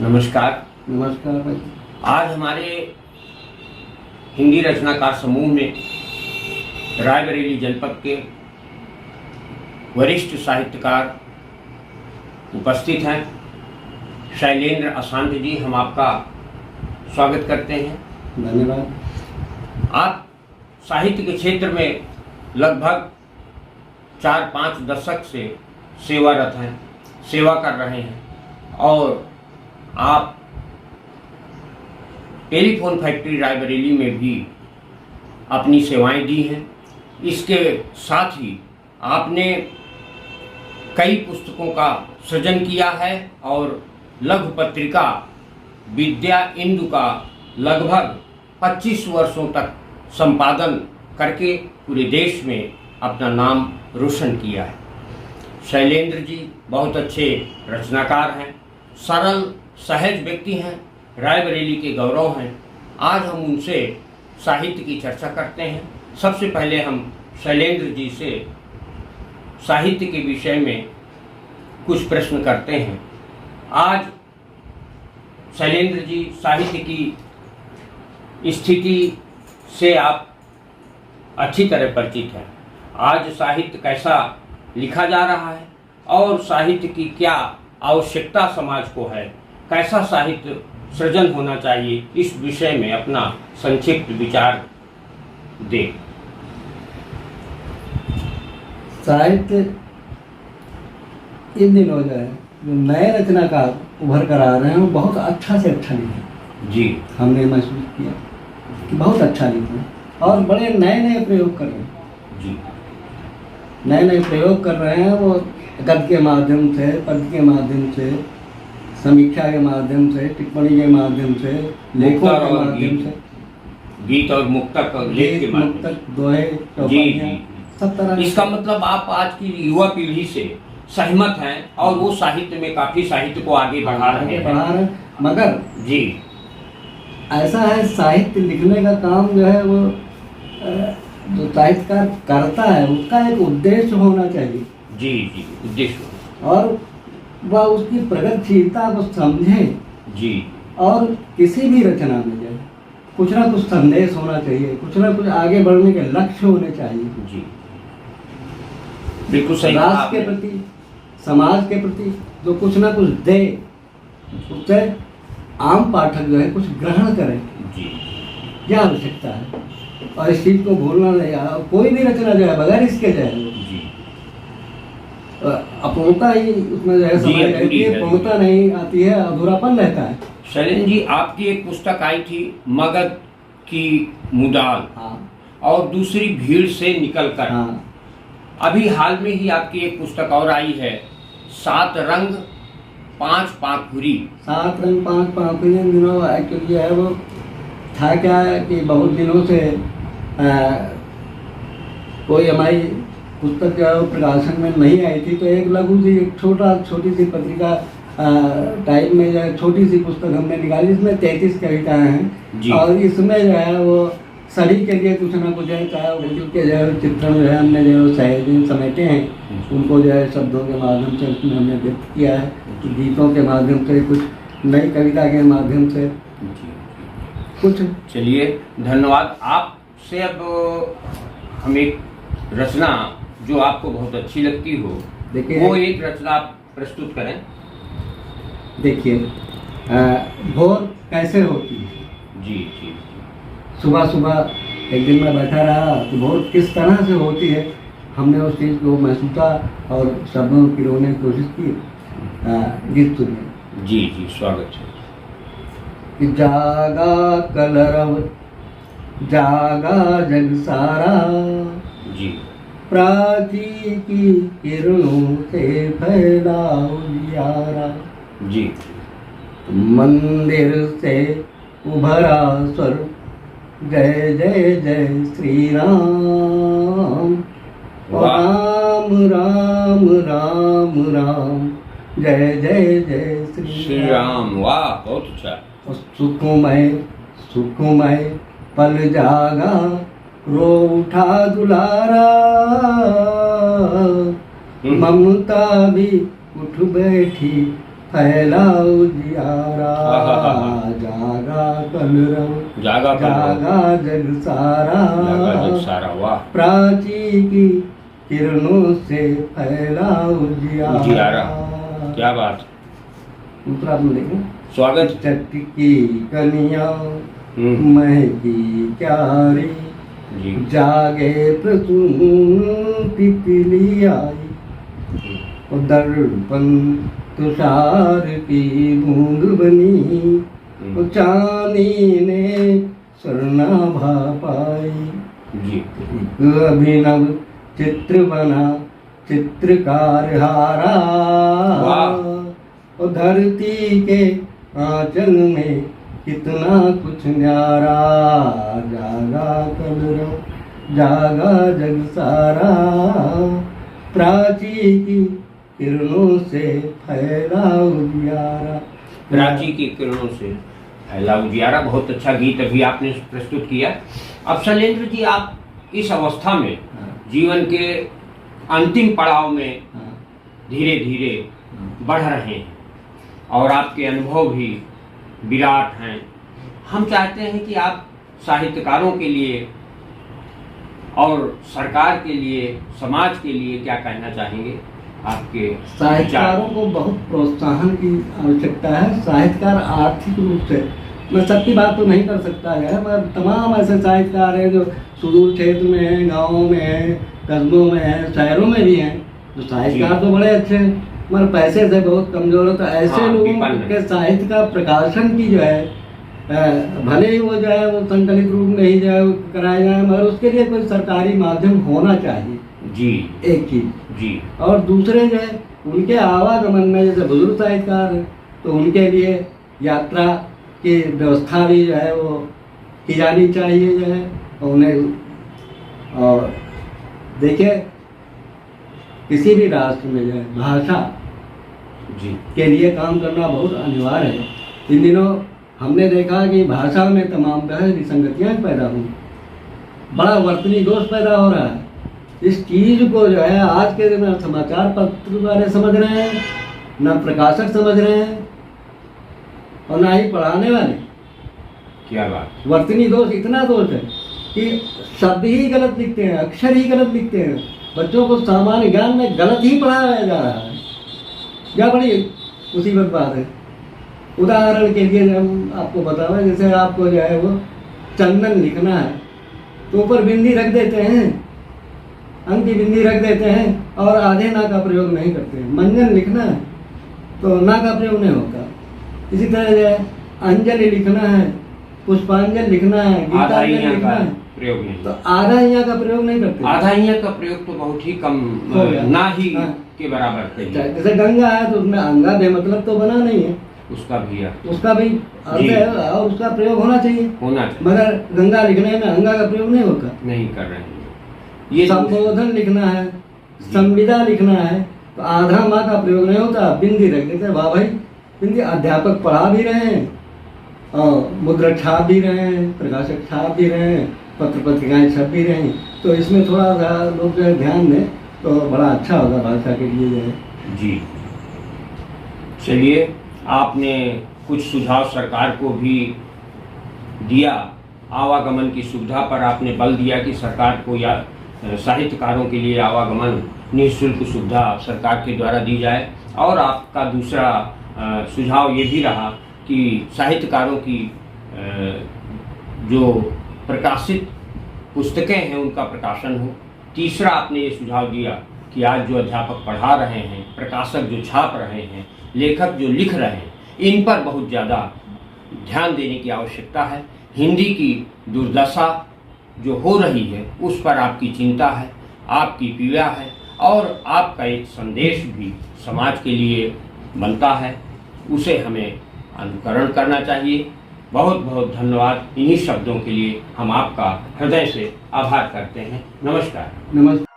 नमस्कार। नमस्कार भाई। आज हमारे हिंदी रचनाकार समूह में रायबरेली जनपद के वरिष्ठ साहित्यकार उपस्थित हैं। शैलेंद्र अशांत जी, हम आपका स्वागत करते हैं। धन्यवाद। आप साहित्य के क्षेत्र में लगभग 4-5 दशक से सेवारत हैं, सेवा कर रहे हैं और आप टेलीफोन फैक्ट्री रायबरेली में भी अपनी सेवाएं दी हैं। इसके साथ ही आपने कई पुस्तकों का सृजन किया है और लघु पत्रिका विद्या इंदु का लगभग 25 वर्षों तक संपादन करके पूरे देश में अपना नाम रोशन किया है। शैलेंद्र जी बहुत अच्छे रचनाकार हैं, सरल सहज व्यक्ति हैं, रायबरेली के गौरव हैं। आज हम उनसे साहित्य की चर्चा करते हैं। सबसे पहले हम शैलेंद्र जी से साहित्य के विषय में कुछ प्रश्न करते हैं। आज शैलेंद्र जी, साहित्य की स्थिति से आप अच्छी तरह परिचित हैं। आज साहित्य कैसा लिखा जा रहा है और साहित्य की क्या आवश्यकता समाज को है, कैसा साहित्य सृजन होना चाहिए, इस विषय में अपना संक्षिप्त विचार दें। साहित्य इन दिनों जो है जो नए रचनाकार उभर कर आ रहे हैं वो बहुत अच्छा से अच्छा लिखे जी। हमने महसूस किया कि बहुत अच्छा लिखे और बड़े नए नए प्रयोग कर रहे हैं। जी। नए नए प्रयोग कर रहे हैं वो गद्य के माध्यम से, पद्य के माध्यम से, समीक्षा के माध्यम से, टिप्पणी के माध्यम से, लेखों के माध्यम से, गीत और मुक्तक और लेख के माध्यम से, दोहे, जी, सब तरह। इसका मतलब आप आज की युवा पीढ़ी से सहमत हैं और वो साहित्य में काफी साहित्य को आगे बढ़ा रहे हैं। मगर जी, ऐसा है साहित्य लिखने का काम जो है वो जो साहित्यकार करता है उसका एक उद्देश्य होना चाहिए। जी जी, उद्देश्य और वह उसकी प्रगतिशीलता को समझे। जी। और किसी भी रचना में जो कुछ ना कुछ संदेश होना चाहिए, कुछ ना कुछ आगे बढ़ने के लक्ष्य होने चाहिए। जी, बिल्कुल सही। राष्ट्र के प्रति, समाज के प्रति जो कुछ ना कुछ दे, उससे आम पाठक जो है कुछ ग्रहण करें। जी, यह आवश्यकता है और इस चीज को भूलना नहीं। कोई भी रचना जो है बगैर इसके जो है अपूर्णता ही उसमें जो है समय रहती है, पूर्णता नहीं आती है, अधूरापन रहता है। शैलेंद्र जी, आपकी एक पुस्तक आई थी मगध की मुदाल। हाँ। और दूसरी भीड़ से निकलकर। हाँ। अभी हाल में ही आपकी एक पुस्तक और आई है, 7 रंग 5 पाखुरी। 7 रंग 5 पाखुरी। दिनों एक्चुअली है वो था क्या है कि बहुत दिनों से कोई हमारी पुस्तक जो है वो प्रकाशन में नहीं आई थी, तो एक लघु सी छोटी सी पत्रिका टाइप में जो है छोटी सी पुस्तक हमने निकाली। इसमें 33 कविताएं हैं और इसमें जो है वो सभी के लिए कुछ ना कुछ है, चाहे उनके जो है चित्रण जो है हमने जो है सहज समेटे हैं, उनको जो है शब्दों के माध्यम से उसमें हमने व्यक्त किया है, गीतों के माध्यम से, कुछ नई कविता के माध्यम से कुछ। चलिए, धन्यवाद। आपसे अब हम एक रचना जो आपको बहुत अच्छी लगती हो, देखिए वो एक रचना आप प्रस्तुत करें। देखिए, भोर कैसे होती है। जी जी। सुबह सुबह एक दिन मैं बैठा रहा तो भोर किस तरह से होती है, हमने उस चीज़ को महसूसा और शब्दों की रोने की कोशिश की। गीत सुनिए। जी जी, स्वागत है। कि जागा कलरव, जागा जग सारा, जी। प्राची की किरणों से फैला उजियारा, जी। मंदिर से उभरा स्वर, जय जय जय श्री राम। राम राम राम राम, जय जय जय श्री राम। वाह, बहुत अच्छा। सुखमय सुखमय पल जागा, रो उठा दुलारा, ममता भी उठ बैठी फैलाओ जियारा, जागा कलरव जागा जग सारा, वाह। प्राची की किरणों से फैलाओ जियारा। क्या बात। दूसरा आपने देखा, स्वागत। चटकी कनिया महकी क्यारी, जागे प्रसून तितली आई, दर्पण तुषार की बूंद बनी, चांदी ने स्वर्णाभा पाई। एक अभिनव चित्र बना चित्रकार हारा, और धरती के आंचल में कितना कुछ न्यारा, जागा कलरव जागा जग सारा, प्राची की किरणों से फैला उजियारा। प्राची की किरणों से फैला उजियारा, बहुत अच्छा गीत अभी आपने प्रस्तुत किया। अब शैलेंद्र जी, आप इस अवस्था में जीवन के अंतिम पड़ाव में धीरे धीरे बढ़ रहे हैं और आपके अनुभव भी विराट हैं। हम चाहते हैं कि आप साहित्यकारों के लिए और सरकार के लिए, समाज के लिए क्या कहना चाहेंगे? आपके साहित्यकारों को बहुत प्रोत्साहन की आवश्यकता है। साहित्यकार आर्थिक रूप से, मैं सबकी बात तो नहीं कर सकता है, मगर तमाम ऐसे साहित्यकार हैं जो सुदूर क्षेत्र में हैं, गाँवों में हैं, कस्बों में हैं, शहरों में भी हैं, जो साहित्यकार तो बड़े अच्छे हैं मगर पैसे से बहुत कमजोर है। तो ऐसे लोगों के साहित्य का प्रकाशन की जो है, भले ही वो जो है वो संकलित रूप में ही जो है कराया जाए, मगर उसके लिए कोई सरकारी माध्यम होना चाहिए जी। एक चीज जी। और दूसरे जो है उनके आवागमन में, जैसे बुजुर्ग साहित्यकार हैं तो उनके लिए यात्रा की व्यवस्था भी जो है वो की जानी चाहिए जो है। और उन्हें, और देखिए किसी भी राष्ट्र में जो है भाषा जी के लिए काम करना बहुत अनिवार्य है। इन दिनों हमने देखा कि भाषा में तमाम तरह की विसंगतियाँ पैदा हुई, बड़ा वर्तनी दोष पैदा हो रहा है। इस चीज़ को जो है आज के दिन में समाचार पत्र वाले समझ रहे हैं, ना प्रकाशक समझ रहे हैं और ना ही पढ़ाने वाले। क्या बात। वर्तनी दोष इतना दोष है कि शब्द ही गलत लिखते हैं, अक्षर ही गलत लिखते हैं, बच्चों को सामान्य ज्ञान में गलत ही पढ़ाया जा रहा है। क्या बड़ी मुसीबत बात है। उदाहरण के लिए हम आपको बतावें, जैसे आपको जो है वो चंदन लिखना है तो ऊपर बिंदी रख देते हैं, अंक की बिंदी रख देते हैं और आधे ना का प्रयोग नहीं करते हैं। मंजन लिखना है तो ना का प्रयोग नहीं होता। इसी तरह जो है अंजलि लिखना है, पुष्पांजलि लिखना है, गीतांजलि लिखना है प्रयोग नहीं, तो आधा इया का प्रयोग नहीं करते। आधा इया का प्रयोग तो बहुत ही कम, ना ही के बराबर। जैसे गंगा है तो उसमें अंगा बे मतलब तो बना नहीं है, उसका भी अर्थ है और उसका प्रयोग होना चाहिए, मगर गंगा लिखने में अंगा का प्रयोग नहीं होता, नहीं कर रहे हैं। ये संबोधन लिखना है, संविदा लिखना है तो आधा माँ का प्रयोग नहीं होता, बिंदी रख देते। वाह भाई, बिंदी अध्यापक पढ़ा भी रहे हैं और मुद्रक छाप भी रहे हैं, प्रकाशक छाप भी रहे हैं, पत्र पत्रिकाएं छप भी रहे हैं, तो इसमें थोड़ा सा लोग जो है ध्यान दें तो बड़ा अच्छा होगा भाषा के लिए जो है। जी चलिए, आपने कुछ सुझाव सरकार को भी दिया। आवागमन की सुविधा पर आपने बल दिया कि सरकार को या साहित्यकारों के लिए आवागमन निःशुल्क सुविधा सरकार के द्वारा दी जाए। और आपका दूसरा सुझाव ये भी रहा कि साहित्यकारों की जो प्रकाशित पुस्तकें हैं उनका प्रकाशन हो। तीसरा आपने ये सुझाव दिया कि आज जो अध्यापक पढ़ा रहे हैं, प्रकाशक जो छाप रहे हैं, लेखक जो लिख रहे हैं, इन पर बहुत ज़्यादा ध्यान देने की आवश्यकता है। हिंदी की दुर्दशा जो हो रही है उस पर आपकी चिंता है, आपकी पीड़ा है और आपका एक संदेश भी समाज के लिए बनता है, उसे हमें अनुकरण करना चाहिए। बहुत बहुत धन्यवाद। इन्हीं शब्दों के लिए हम आपका हृदय से आभार करते हैं। नमस्कार। नमस्कार।